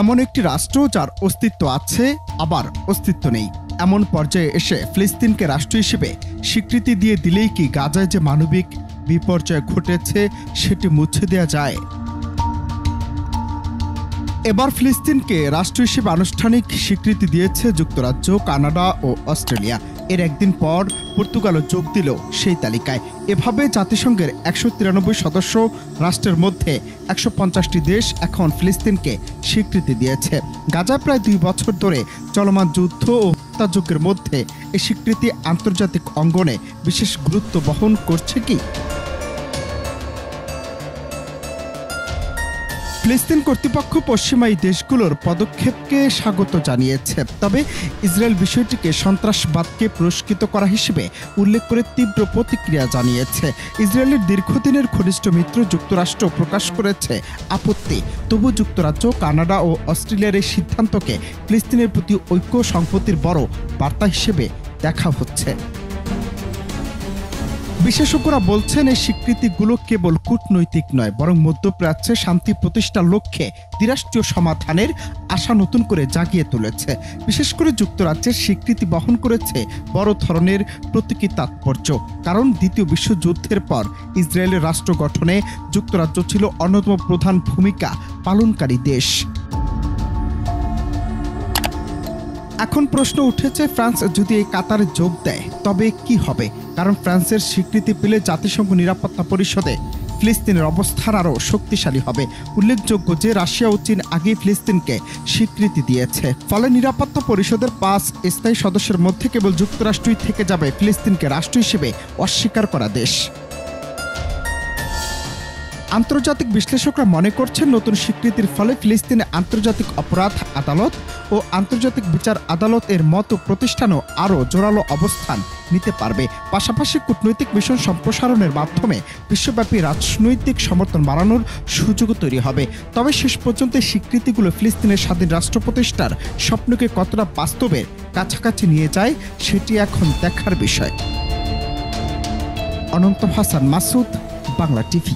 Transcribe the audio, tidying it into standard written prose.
এমন একটি রাষ্ট্র যার অস্তিত্ব আছে আবার অস্তিত্ব নেই। এমন পর্যায়ে এসে ফিলিস্তিনকে রাষ্ট্র হিসেবে স্বীকৃতি দিয়ে দিলেই কি গাজায় যে মানবিক বিপর্যয় ঘটেছে সেটি মুছে দেওয়া যায়? এবার ফিলিস্তিনকে রাষ্ট্র হিসেবে আনুষ্ঠানিক স্বীকৃতি দিয়েছে যুক্তরাজ্য, কানাডা ও অস্ট্রেলিয়া। এর একদিন পর পর্তুগালও যোগ দিল সেই তালিকায়। এভাবে জাতিসংঘের ১৯৩ সদস্য রাষ্ট্রের মধ্যে ১৫০টি দেশ এখন ফিলিস্তিনকে স্বীকৃতি দিয়েছে। গাজায় প্রায় ২ বছর ধরে চলমান যুদ্ধ ও হত্যাযজ্ঞের মধ্যে এই স্বীকৃতি আন্তর্জাতিক অঙ্গনে বিশেষ গুরুত্ব বহন করছে কি? ফিলিস্তিন কর্তৃপক্ষ পশ্চিমা এই দেশগুলোর পদক্ষেপকে স্বাগত জানিয়েছে, তবে ইসরায়েল বিষয়টিকে সন্ত্রাসবাদকে পুরস্কৃত করা হিসেবে উল্লেখ করে তীব্র প্রতিক্রিয়া জানিয়েছে। ইসরায়েলের দীর্ঘদিনের ঘনিষ্ঠ মিত্র যুক্তরাষ্ট্র প্রকাশ করেছে আপত্তি। তবু যুক্তরাজ্য, কানাডা ও অস্ট্রেলিয়ার এই সিদ্ধান্তকে ফিলিস্তিনের প্রতি ঐক্য সংহতির বড় বার্তা হিসেবে দেখা হচ্ছে। বিশেষজ্ঞরা বলছেন এই স্বীকৃতিগুলো কেবল কূটনৈতিক নয়, বরং মধ্যপ্রাচ্যে শান্তি প্রতিষ্ঠার লক্ষ্যে দ্বিরাষ্ট্রীয় সমাধানের আশা নতুন করে জাগিয়ে তুলেছে। বিশেষ করে যুক্তরাজ্যের স্বীকৃতি বহন করেছে বড় ধরনের প্রতীকী তাৎপর্য, কারণ দ্বিতীয় বিশ্বযুদ্ধের পর ইসরায়েলের রাষ্ট্র গঠনে যুক্তরাজ্য ছিল অন্যতম প্রধান ভূমিকা পালনকারী দেশ। এখন প্রশ্ন উঠেছে, ফ্রান্স যদি এই কাতারে যোগ দেয় তবে কি হবে? কারণ ফ্রান্সের স্বীকৃতি পেলে জাতিসংঘ নিরাপত্তা পরিষদে ফিলিস্তিনের অবস্থান আরও শক্তিশালী হবে। উল্লেখযোগ্য যে রাশিয়া ও চীন আগেই ফিলিস্তিনকে স্বীকৃতি দিয়েছে। ফলে নিরাপত্তা পরিষদের ৫ স্থায়ী সদস্যের মধ্যে কেবল যুক্তরাষ্ট্রই থেকে যাবে ফিলিস্তিনকে রাষ্ট্র হিসেবে অস্বীকার করা দেশ। আন্তর্জাতিক বিশ্লেষকরা মনে করছেন, নতুন স্বীকৃতির ফলে ফিলিস্তিনে আন্তর্জাতিক অপরাধ আদালত ও আন্তর্জাতিক বিচার আদালত এর মতো প্রতিষ্ঠানও আরও জোরালো অবস্থান নিতে পারবে। পাশাপাশি কূটনৈতিক মিশন সম্প্রসারণের মাধ্যমে বিশ্বব্যাপী রাজনৈতিক সমর্থন বাড়ানোর সুযোগও তৈরি হবে। তবে শেষ পর্যন্ত স্বীকৃতিগুলো ফিলিস্তিনের স্বাধীন রাষ্ট্র প্রতিষ্ঠার স্বপ্নকে কতটা বাস্তবের কাছাকাছি নিয়ে যায় সেটি এখন দেখার বিষয়। অনন্ত হাসান মাসুদ, বাংলা টিভি।